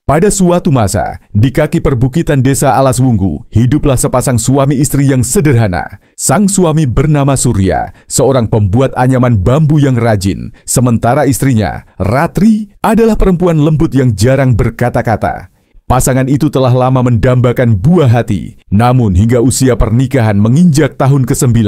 Pada suatu masa, di kaki perbukitan desa Alaswunggu, hiduplah sepasang suami istri yang sederhana. Sang suami bernama Surya, seorang pembuat anyaman bambu yang rajin. Sementara istrinya, Ratri, adalah perempuan lembut yang jarang berkata-kata. Pasangan itu telah lama mendambakan buah hati. Namun hingga usia pernikahan menginjak tahun ke-9,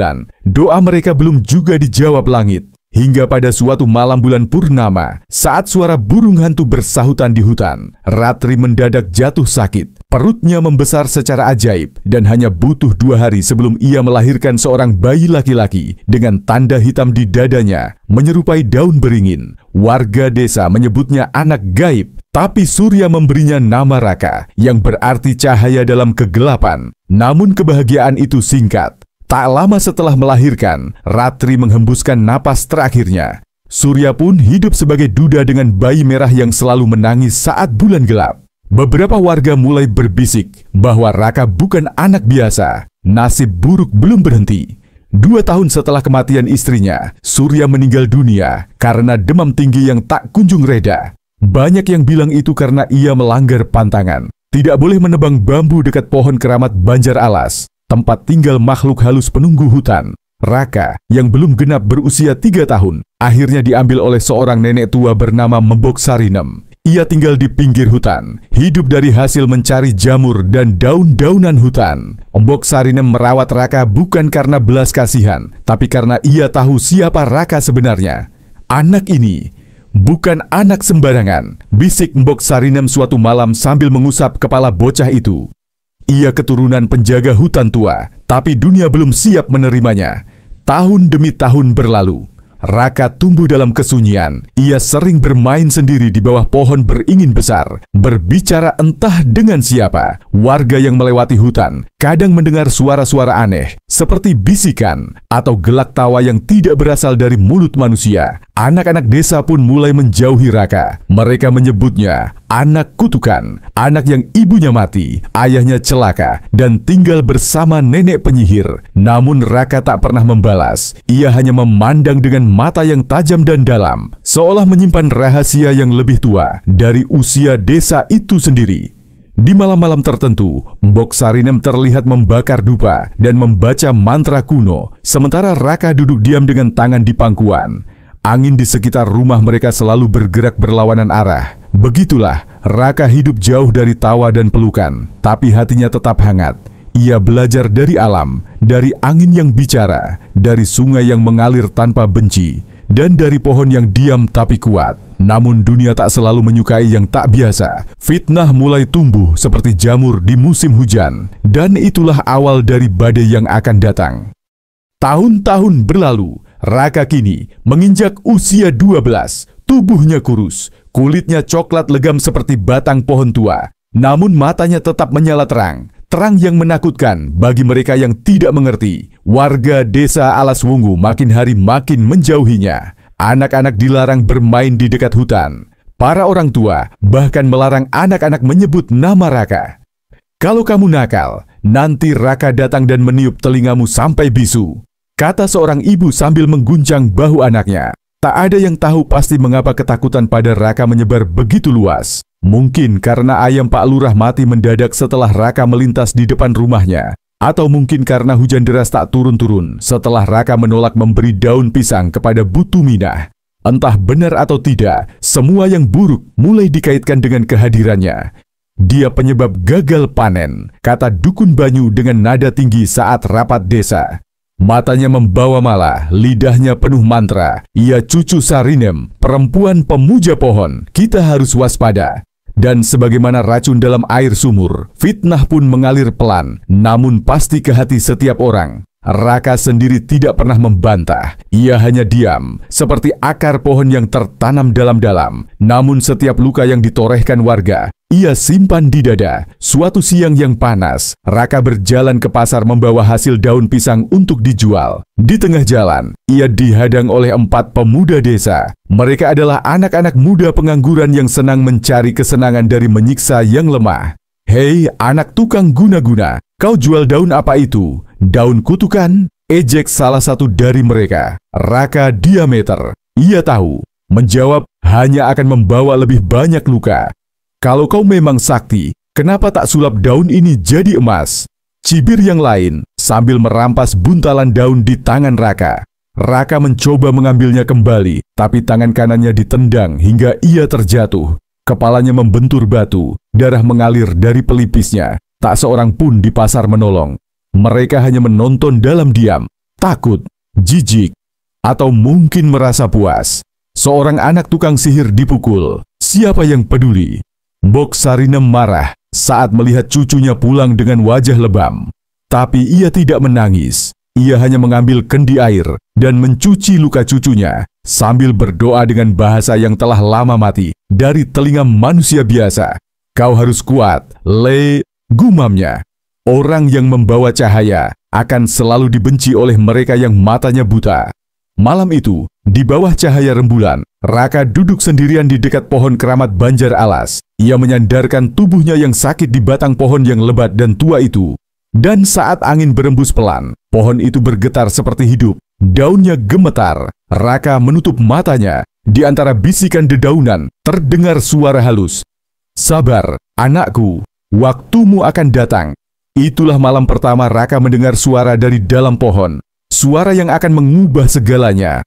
doa mereka belum juga dijawab langit. Hingga pada suatu malam bulan purnama, saat suara burung hantu bersahutan di hutan, Ratri mendadak jatuh sakit. Perutnya membesar secara ajaib dan hanya butuh 2 hari sebelum ia melahirkan seorang bayi laki-laki dengan tanda hitam di dadanya, menyerupai daun beringin. Warga desa menyebutnya anak gaib, tapi Surya memberinya nama Raka, yang berarti cahaya dalam kegelapan. Namun kebahagiaan itu singkat. Tak lama setelah melahirkan, Ratri menghembuskan napas terakhirnya. Surya pun hidup sebagai duda dengan bayi merah yang selalu menangis saat bulan gelap. Beberapa warga mulai berbisik bahwa Raka bukan anak biasa. Nasib buruk belum berhenti. 2 tahun setelah kematian istrinya, Surya meninggal dunia karena demam tinggi yang tak kunjung reda. Banyak yang bilang itu karena ia melanggar pantangan. Tidak boleh menebang bambu dekat pohon keramat Banjar Alas, tempat tinggal makhluk halus penunggu hutan. Raka, yang belum genap berusia 3 tahun, akhirnya diambil oleh seorang nenek tua bernama Mbok Sarinem. Ia tinggal di pinggir hutan, hidup dari hasil mencari jamur dan daun-daunan hutan. Mbok Sarinem merawat Raka bukan karena belas kasihan, tapi karena ia tahu siapa Raka sebenarnya. Anak ini bukan anak sembarangan, bisik Mbok Sarinem suatu malam sambil mengusap kepala bocah itu. Ia keturunan penjaga hutan tua, tapi dunia belum siap menerimanya. Tahun demi tahun berlalu. Raka tumbuh dalam kesunyian. Ia sering bermain sendiri di bawah pohon beringin besar, berbicara entah dengan siapa. Warga yang melewati hutan kadang mendengar suara-suara aneh, seperti bisikan atau gelak tawa yang tidak berasal dari mulut manusia. Anak-anak desa pun mulai menjauhi Raka. Mereka menyebutnya anak kutukan, anak yang ibunya mati, ayahnya celaka, dan tinggal bersama nenek penyihir. Namun Raka tak pernah membalas. Ia hanya memandang dengan mata yang tajam dan dalam, seolah menyimpan rahasia yang lebih tua dari usia desa itu sendiri. Di malam-malam tertentu, Mbok Sarinem terlihat membakar dupa dan membaca mantra kuno, sementara Raka duduk diam dengan tangan di pangkuan. Angin di sekitar rumah mereka selalu bergerak berlawanan arah. Begitulah, Raka hidup jauh dari tawa dan pelukan, tapi hatinya tetap hangat. Ia belajar dari alam, dari angin yang bicara, dari sungai yang mengalir tanpa benci, dan dari pohon yang diam tapi kuat. Namun dunia tak selalu menyukai yang tak biasa. Fitnah mulai tumbuh seperti jamur di musim hujan, dan itulah awal dari badai yang akan datang. Tahun-tahun berlalu, Raka kini menginjak usia 12, tubuhnya kurus, kulitnya coklat legam seperti batang pohon tua. Namun matanya tetap menyala terang, terang yang menakutkan bagi mereka yang tidak mengerti. Warga desa Alaswunggu makin hari makin menjauhinya. Anak-anak dilarang bermain di dekat hutan. Para orang tua bahkan melarang anak-anak menyebut nama Raka. Kalau kamu nakal, nanti Raka datang dan meniup telingamu sampai bisu, kata seorang ibu sambil mengguncang bahu anaknya. Tak ada yang tahu pasti mengapa ketakutan pada Raka menyebar begitu luas. Mungkin karena ayam Pak Lurah mati mendadak setelah Raka melintas di depan rumahnya. Atau mungkin karena hujan deras tak turun-turun setelah Raka menolak memberi daun pisang kepada Bu Tuminah. Entah benar atau tidak, semua yang buruk mulai dikaitkan dengan kehadirannya. Dia penyebab gagal panen, kata Dukun Banyu dengan nada tinggi saat rapat desa. Matanya membawa mala, lidahnya penuh mantra. Ia cucu Sarinem, perempuan pemuja pohon. Kita harus waspada. Dan sebagaimana racun dalam air sumur, fitnah pun mengalir pelan, namun pasti ke hati setiap orang. Raka sendiri tidak pernah membantah. Ia hanya diam, seperti akar pohon yang tertanam dalam-dalam. Namun setiap luka yang ditorehkan warga, ia simpan di dada. Suatu siang yang panas, Raka berjalan ke pasar membawa hasil daun pisang untuk dijual. Di tengah jalan, ia dihadang oleh 4 pemuda desa. Mereka adalah anak-anak muda pengangguran yang senang mencari kesenangan dari menyiksa yang lemah. "Hei, anak tukang guna-guna, kau jual daun apa itu? Daun kutukan?" ejek salah satu dari mereka. Raka diameter. Ia tahu, menjawab hanya akan membawa lebih banyak luka. Kalau kau memang sakti, kenapa tak sulap daun ini jadi emas? Cibir yang lain sambil merampas buntalan daun di tangan Raka. Raka mencoba mengambilnya kembali, tapi tangan kanannya ditendang hingga ia terjatuh. Kepalanya membentur batu, darah mengalir dari pelipisnya. Tak seorang pun di pasar menolong. Mereka hanya menonton dalam diam, takut, jijik, atau mungkin merasa puas. Seorang anak tukang sihir dipukul. Siapa yang peduli? Mbok Sarinem marah saat melihat cucunya pulang dengan wajah lebam. Tapi ia tidak menangis. Ia hanya mengambil kendi air dan mencuci luka cucunya sambil berdoa dengan bahasa yang telah lama mati dari telinga manusia biasa. Kau harus kuat, Le, gumamnya. Orang yang membawa cahaya akan selalu dibenci oleh mereka yang matanya buta. Malam itu, di bawah cahaya rembulan, Raka duduk sendirian di dekat pohon keramat Banjar Alas. Ia menyandarkan tubuhnya yang sakit di batang pohon yang lebat dan tua itu. Dan saat angin berembus pelan, pohon itu bergetar seperti hidup. Daunnya gemetar. Raka menutup matanya. Di antara bisikan dedaunan, terdengar suara halus. Sabar, anakku. Waktumu akan datang. Itulah malam pertama Raka mendengar suara dari dalam pohon. Suara yang akan mengubah segalanya.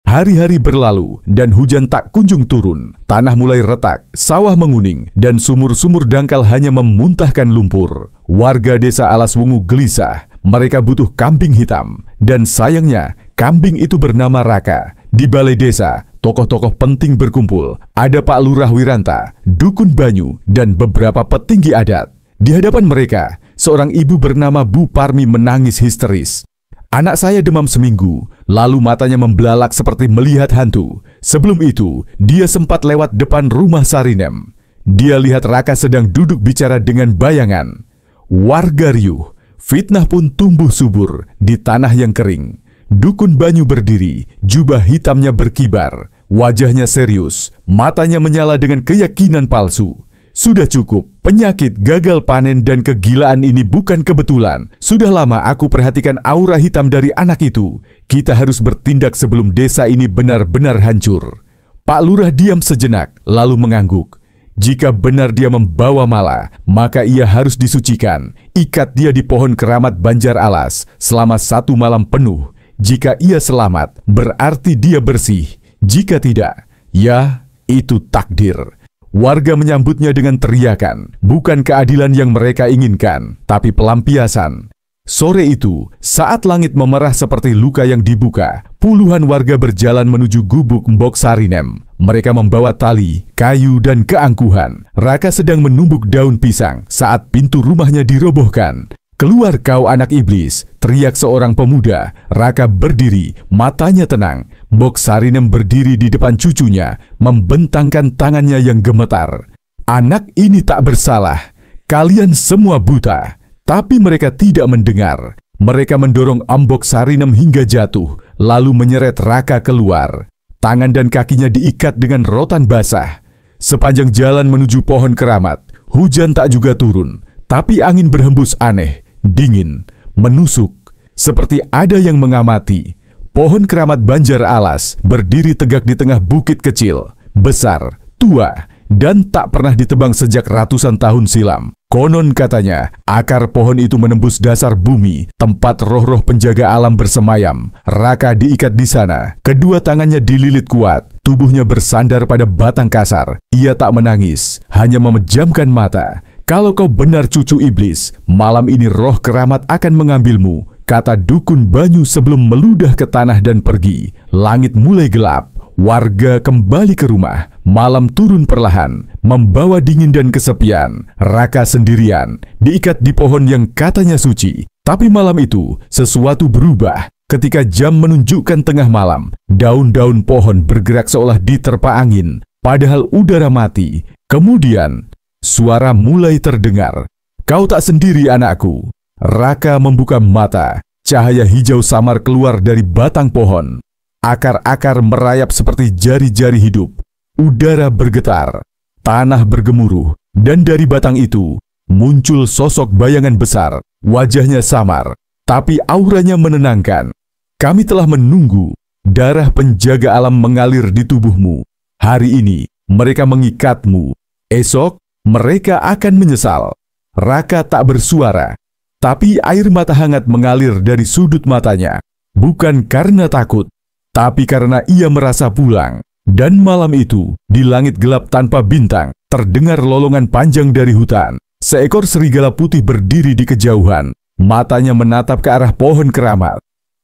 Hari-hari berlalu dan hujan tak kunjung turun. Tanah mulai retak, sawah menguning, dan sumur-sumur dangkal hanya memuntahkan lumpur. Warga desa Alas Wungu gelisah. Mereka butuh kambing hitam. Dan sayangnya, kambing itu bernama Raka. Di balai desa, tokoh-tokoh penting berkumpul. Ada Pak Lurah Wiranta, Dukun Banyu, dan beberapa petinggi adat. Di hadapan mereka, seorang ibu bernama Bu Parmi menangis histeris. Anak saya demam seminggu, lalu matanya membelalak seperti melihat hantu. Sebelum itu, dia sempat lewat depan rumah Sarinem. Dia lihat Raka sedang duduk bicara dengan bayangan. Warga riuh, fitnah pun tumbuh subur di tanah yang kering. Dukun Banyu berdiri, jubah hitamnya berkibar. Wajahnya serius, matanya menyala dengan keyakinan palsu. Sudah cukup, penyakit, gagal panen, dan kegilaan ini bukan kebetulan. Sudah lama aku perhatikan aura hitam dari anak itu. Kita harus bertindak sebelum desa ini benar-benar hancur. Pak Lurah diam sejenak, lalu mengangguk. Jika benar dia membawa mala, maka ia harus disucikan. Ikat dia di pohon keramat Banjar Alas selama 1 malam penuh. Jika ia selamat, berarti dia bersih. Jika tidak, ya, itu takdir. Warga menyambutnya dengan teriakan, bukan keadilan yang mereka inginkan, tapi pelampiasan. Sore itu, saat langit memerah seperti luka yang dibuka, puluhan warga berjalan menuju gubuk Mbok Sarinem. Mereka membawa tali, kayu, dan keangkuhan. Raka sedang menumbuk daun pisang saat pintu rumahnya dirobohkan. Keluar kau anak iblis, teriak seorang pemuda. Raka berdiri, matanya tenang. Mbok Sarinem berdiri di depan cucunya, membentangkan tangannya yang gemetar. Anak ini tak bersalah. Kalian semua buta. Tapi mereka tidak mendengar. Mereka mendorong Mbok Sarinem hingga jatuh, lalu menyeret Raka keluar. Tangan dan kakinya diikat dengan rotan basah. Sepanjang jalan menuju pohon keramat, hujan tak juga turun, tapi angin berhembus aneh. Dingin, menusuk, seperti ada yang mengamati. Pohon keramat Banjar Alas berdiri tegak di tengah bukit kecil, besar, tua, dan tak pernah ditebang sejak ratusan tahun silam. Konon katanya, akar pohon itu menembus dasar bumi, tempat roh-roh penjaga alam bersemayam. Raka diikat di sana, kedua tangannya dililit kuat, tubuhnya bersandar pada batang kasar. Ia tak menangis, hanya memejamkan mata. Kalau kau benar cucu iblis, malam ini roh keramat akan mengambilmu, kata Dukun Banyu sebelum meludah ke tanah dan pergi. Langit mulai gelap, warga kembali ke rumah. Malam turun perlahan, membawa dingin dan kesepian. Raka sendirian, diikat di pohon yang katanya suci. Tapi malam itu, sesuatu berubah. Ketika jam menunjukkan tengah malam, daun-daun pohon bergerak seolah diterpa angin, padahal udara mati. Kemudian, suara mulai terdengar. Kau tak sendiri anakku. Raka membuka mata. Cahaya hijau samar keluar dari batang pohon. Akar-akar merayap seperti jari-jari hidup. Udara bergetar. Tanah bergemuruh. Dan dari batang itu, muncul sosok bayangan besar. Wajahnya samar, tapi auranya menenangkan. Kami telah menunggu. Darah penjaga alam mengalir di tubuhmu. Hari ini, mereka mengikatmu. Esok, mereka akan menyesal. Raka tak bersuara, tapi air mata hangat mengalir dari sudut matanya. Bukan karena takut, tapi karena ia merasa pulang. Dan malam itu, di langit gelap tanpa bintang, terdengar lolongan panjang dari hutan. Seekor serigala putih berdiri di kejauhan. Matanya menatap ke arah pohon keramat.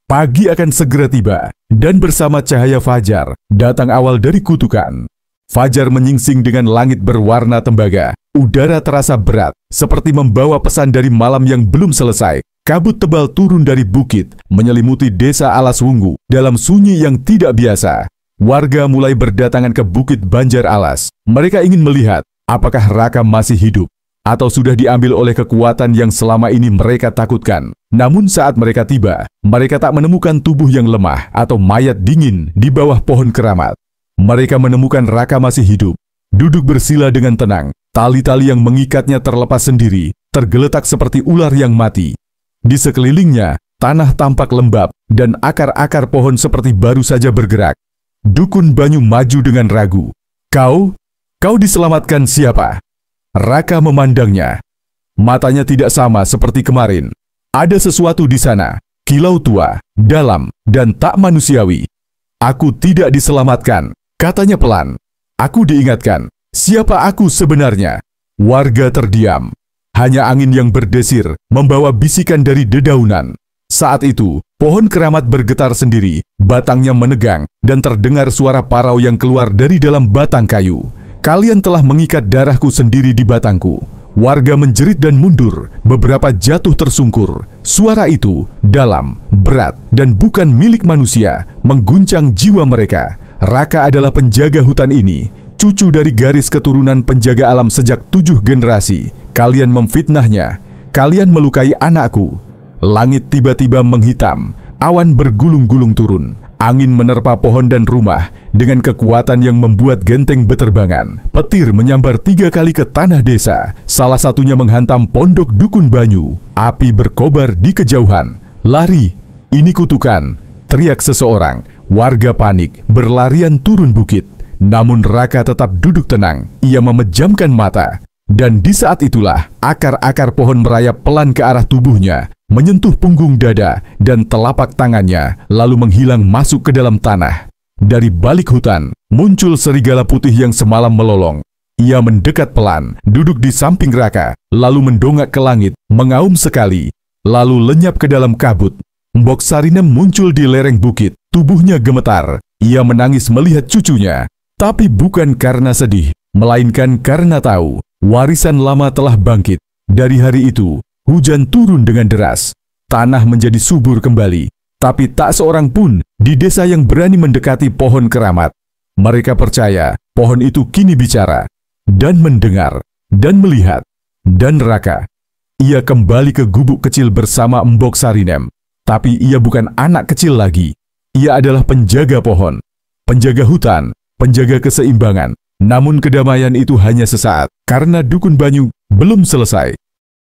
Pagi akan segera tiba, dan bersama cahaya fajar, datang awal dari kutukan. Fajar menyingsing dengan langit berwarna tembaga. Udara terasa berat, seperti membawa pesan dari malam yang belum selesai. Kabut tebal turun dari bukit, menyelimuti desa Alas Wungu dalam sunyi yang tidak biasa. Warga mulai berdatangan ke Bukit Banjar Alas. Mereka ingin melihat apakah Raka masih hidup atau sudah diambil oleh kekuatan yang selama ini mereka takutkan. Namun saat mereka tiba, mereka tak menemukan tubuh yang lemah atau mayat dingin di bawah pohon keramat. Mereka menemukan Raka masih hidup, duduk bersila dengan tenang. Tali-tali yang mengikatnya terlepas sendiri, tergeletak seperti ular yang mati. Di sekelilingnya, tanah tampak lembab dan akar-akar pohon seperti baru saja bergerak. Dukun Banyu maju dengan ragu. Kau diselamatkan siapa?" Raka memandangnya. Matanya tidak sama seperti kemarin. Ada sesuatu di sana, kilau tua, dalam, dan tak manusiawi. "Aku tidak diselamatkan," katanya pelan. "Aku diingatkan, siapa aku sebenarnya?" Warga terdiam. Hanya angin yang berdesir membawa bisikan dari dedaunan. Saat itu, pohon keramat bergetar sendiri, batangnya menegang, dan terdengar suara parau yang keluar dari dalam batang kayu. "Kalian telah mengikat darahku sendiri di batangku." Warga menjerit dan mundur, beberapa jatuh tersungkur. Suara itu dalam, berat, dan bukan milik manusia, mengguncang jiwa mereka. Raka adalah penjaga hutan ini, cucu dari garis keturunan penjaga alam sejak 7 generasi. Kalian memfitnahnya, kalian melukai anakku. Langit tiba-tiba menghitam, awan bergulung-gulung turun. Angin menerpa pohon dan rumah dengan kekuatan yang membuat genteng beterbangan. Petir menyambar 3 kali ke tanah desa, salah satunya menghantam pondok Dukun Banyu. Api berkobar di kejauhan. "Lari, ini kutukan!" teriak seseorang. Warga panik, berlarian turun bukit. Namun Raka tetap duduk tenang, ia memejamkan mata. Dan di saat itulah, akar-akar pohon merayap pelan ke arah tubuhnya, menyentuh punggung dada dan telapak tangannya, lalu menghilang masuk ke dalam tanah. Dari balik hutan, muncul serigala putih yang semalam melolong. Ia mendekat pelan, duduk di samping Raka, lalu mendongak ke langit, mengaum sekali, lalu lenyap ke dalam kabut. Mbok Sarinem muncul di lereng bukit, tubuhnya gemetar. Ia menangis melihat cucunya, tapi bukan karena sedih, melainkan karena tahu warisan lama telah bangkit. Dari hari itu, hujan turun dengan deras. Tanah menjadi subur kembali. Tapi tak seorang pun di desa yang berani mendekati pohon keramat. Mereka percaya pohon itu kini bicara, dan mendengar, dan melihat. Dan Raka, ia kembali ke gubuk kecil bersama Mbok Sarinem. Tapi ia bukan anak kecil lagi. Ia adalah penjaga pohon, penjaga hutan, penjaga keseimbangan. Namun kedamaian itu hanya sesaat, karena Dukun Banyu belum selesai.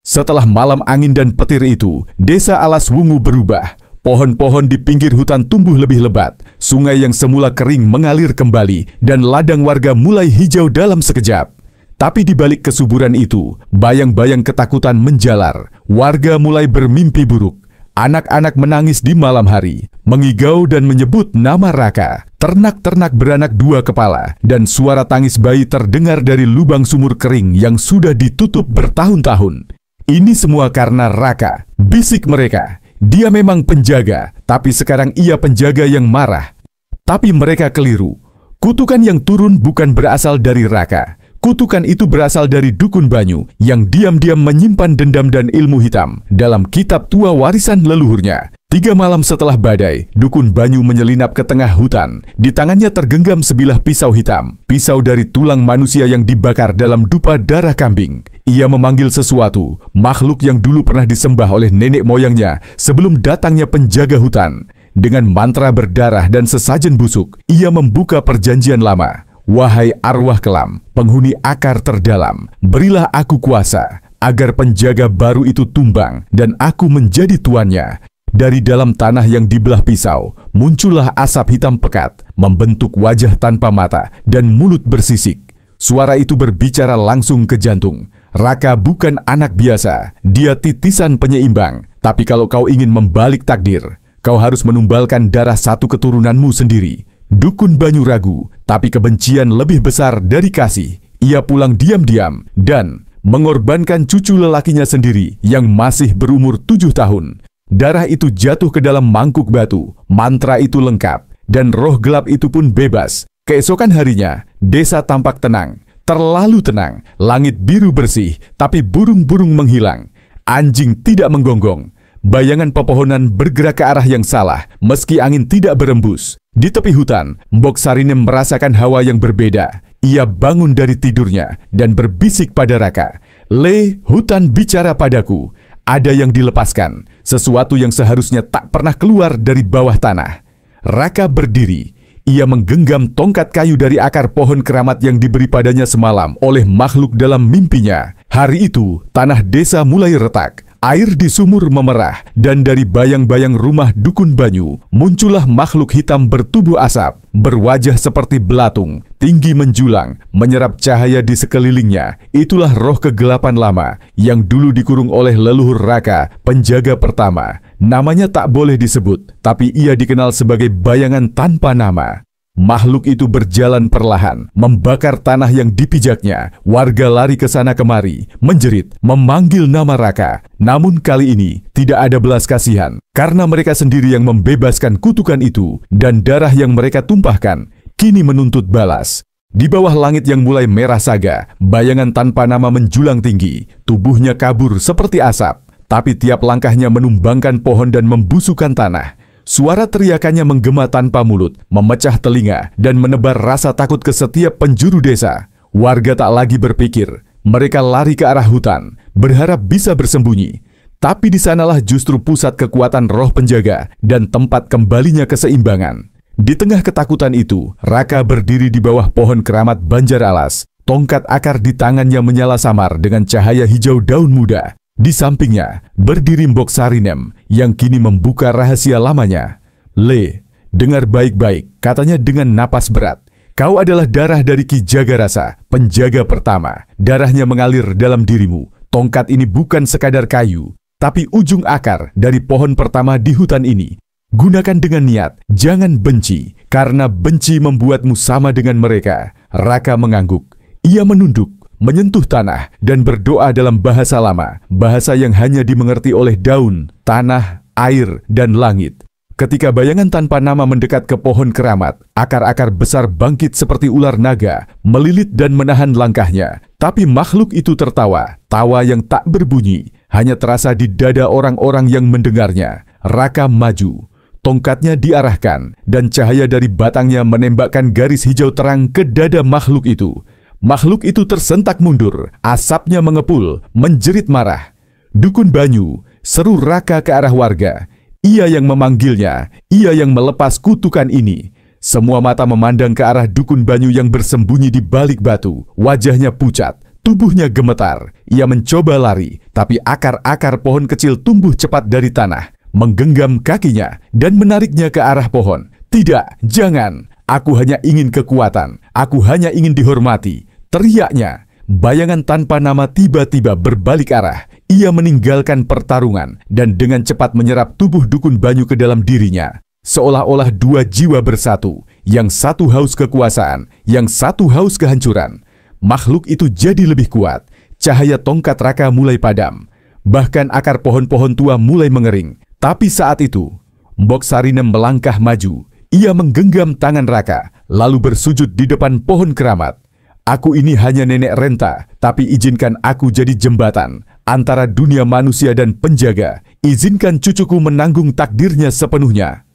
Setelah malam angin dan petir itu, desa Alas Wungu berubah. Pohon-pohon di pinggir hutan tumbuh lebih lebat. Sungai yang semula kering mengalir kembali, dan ladang warga mulai hijau dalam sekejap. Tapi di balik kesuburan itu, bayang-bayang ketakutan menjalar. Warga mulai bermimpi buruk. Anak-anak menangis di malam hari, mengigau dan menyebut nama Raka. Ternak-ternak beranak 2 kepala, dan suara tangis bayi terdengar dari lubang sumur kering yang sudah ditutup bertahun-tahun. "Ini semua karena Raka," bisik mereka. "Dia memang penjaga, tapi sekarang ia penjaga yang marah." Tapi mereka keliru. Kutukan yang turun bukan berasal dari Raka. Kutukan itu berasal dari Dukun Banyu yang diam-diam menyimpan dendam dan ilmu hitam dalam kitab tua warisan leluhurnya. 3 malam setelah badai, Dukun Banyu menyelinap ke tengah hutan. Di tangannya tergenggam sebilah pisau hitam, pisau dari tulang manusia yang dibakar dalam dupa darah kambing. Ia memanggil sesuatu, makhluk yang dulu pernah disembah oleh nenek moyangnya sebelum datangnya penjaga hutan. Dengan mantra berdarah dan sesajen busuk, ia membuka perjanjian lama. "Wahai arwah kelam, penghuni akar terdalam, berilah aku kuasa, agar penjaga baru itu tumbang dan aku menjadi tuannya." Dari dalam tanah yang dibelah pisau, muncullah asap hitam pekat, membentuk wajah tanpa mata dan mulut bersisik. Suara itu berbicara langsung ke jantung. Raka bukan anak biasa, dia titisan penyeimbang. Tapi kalau kau ingin membalik takdir, kau harus menumbalkan darah satu keturunanmu sendiri. Dukun Banyu ragu, tapi kebencian lebih besar dari kasih. Ia pulang diam-diam dan mengorbankan cucu lelakinya sendiri yang masih berumur 7 tahun. Darah itu jatuh ke dalam mangkuk batu, mantra itu lengkap, dan roh gelap itu pun bebas. Keesokan harinya, desa tampak tenang, terlalu tenang. Langit biru bersih, tapi burung-burung menghilang. Anjing tidak menggonggong. Bayangan pepohonan bergerak ke arah yang salah, meski angin tidak berembus. Di tepi hutan, Mbok Sarinem merasakan hawa yang berbeda. Ia bangun dari tidurnya dan berbisik pada Raka. "Le, hutan bicara padaku. Ada yang dilepaskan, sesuatu yang seharusnya tak pernah keluar dari bawah tanah." Raka berdiri. Ia menggenggam tongkat kayu dari akar pohon keramat yang diberi padanya semalam oleh makhluk dalam mimpinya. Hari itu, tanah desa mulai retak. Air di sumur memerah, dan dari bayang-bayang rumah dukun Banyu, muncullah makhluk hitam bertubuh asap, berwajah seperti belatung, tinggi menjulang, menyerap cahaya di sekelilingnya. Itulah roh kegelapan lama, yang dulu dikurung oleh leluhur Raka, penjaga pertama. Namanya tak boleh disebut, tapi ia dikenal sebagai bayangan tanpa nama. Makhluk itu berjalan perlahan, membakar tanah yang dipijaknya. Warga lari ke sana kemari, menjerit, memanggil nama Raka. Namun kali ini tidak ada belas kasihan, karena mereka sendiri yang membebaskan kutukan itu, dan darah yang mereka tumpahkan kini menuntut balas. Di bawah langit yang mulai merah saga, bayangan tanpa nama menjulang tinggi. Tubuhnya kabur seperti asap, tapi tiap langkahnya menumbangkan pohon dan membusukkan tanah. Suara teriakannya menggema tanpa mulut, memecah telinga, dan menebar rasa takut ke setiap penjuru desa. Warga tak lagi berpikir, mereka lari ke arah hutan, berharap bisa bersembunyi. Tapi di sanalah justru pusat kekuatan roh penjaga dan tempat kembalinya keseimbangan. Di tengah ketakutan itu, Raka berdiri di bawah pohon keramat Banjar Alas. Tongkat akar di tangannya menyala samar dengan cahaya hijau daun muda. Di sampingnya, berdiri Mbok Sarinem yang kini membuka rahasia lamanya. "Le, dengar baik-baik," katanya dengan napas berat. "Kau adalah darah dari Ki Jagarasa, penjaga pertama. Darahnya mengalir dalam dirimu. Tongkat ini bukan sekadar kayu, tapi ujung akar dari pohon pertama di hutan ini. Gunakan dengan niat, jangan benci, karena benci membuatmu sama dengan mereka." Raka mengangguk. Ia menunduk, menyentuh tanah, dan berdoa dalam bahasa lama, bahasa yang hanya dimengerti oleh daun, tanah, air, dan langit. Ketika bayangan tanpa nama mendekat ke pohon keramat, akar-akar besar bangkit seperti ular naga, melilit dan menahan langkahnya. Tapi makhluk itu tertawa, tawa yang tak berbunyi, hanya terasa di dada orang-orang yang mendengarnya. Raka maju. Tongkatnya diarahkan, dan cahaya dari batangnya menembakkan garis hijau terang ke dada makhluk itu. Makhluk itu tersentak mundur, asapnya mengepul, menjerit marah. "Dukun Banyu!" seru Raka ke arah warga. Ia yang memanggilnya, ia yang melepas kutukan ini. Semua mata memandang ke arah Dukun Banyu yang bersembunyi di balik batu. Wajahnya pucat, tubuhnya gemetar. Ia mencoba lari, tapi akar-akar pohon kecil tumbuh cepat dari tanah, menggenggam kakinya, dan menariknya ke arah pohon. "Tidak, jangan! Aku hanya ingin kekuatan, aku hanya ingin dihormati!" teriaknya. Bayangan tanpa nama tiba-tiba berbalik arah. Ia meninggalkan pertarungan dan dengan cepat menyerap tubuh Dukun Banyu ke dalam dirinya. Seolah-olah dua jiwa bersatu, yang satu haus kekuasaan, yang satu haus kehancuran. Makhluk itu jadi lebih kuat. Cahaya tongkat Raka mulai padam. Bahkan akar pohon-pohon tua mulai mengering. Tapi saat itu, Mbok Sarinem melangkah maju. Ia menggenggam tangan Raka, lalu bersujud di depan pohon keramat. "Aku ini hanya nenek renta, tapi izinkan aku jadi jembatan antara dunia manusia dan penjaga. Izinkan cucuku menanggung takdirnya sepenuhnya."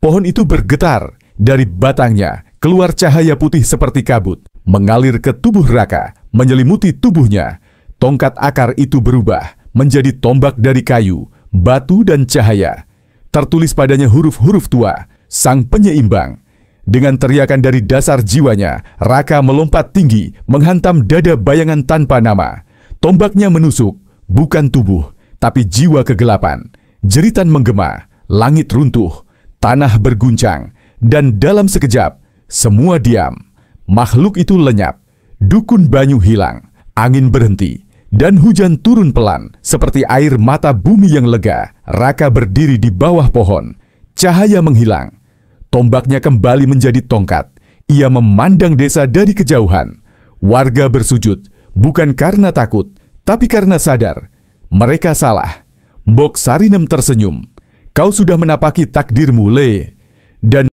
Pohon itu bergetar. Dari batangnya keluar cahaya putih seperti kabut, mengalir ke tubuh Raka, menyelimuti tubuhnya. Tongkat akar itu berubah menjadi tombak dari kayu, batu, dan cahaya. Tertulis padanya huruf-huruf tua, Sang Penyeimbang. Dengan teriakan dari dasar jiwanya, Raka melompat tinggi, menghantam dada bayangan tanpa nama. Tombaknya menusuk, bukan tubuh, tapi jiwa kegelapan. Jeritan menggema, langit runtuh, tanah berguncang, dan dalam sekejap, semua diam. Makhluk itu lenyap. Dukun Banyu hilang, angin berhenti, dan hujan turun pelan seperti air mata bumi yang lega. Raka berdiri di bawah pohon. Cahaya menghilang. Tombaknya kembali menjadi tongkat. Ia memandang desa dari kejauhan. Warga bersujud, bukan karena takut, tapi karena sadar. Mereka salah. Mbok Sarinem tersenyum. Kau sudah menapaki takdirmu, Le. Dan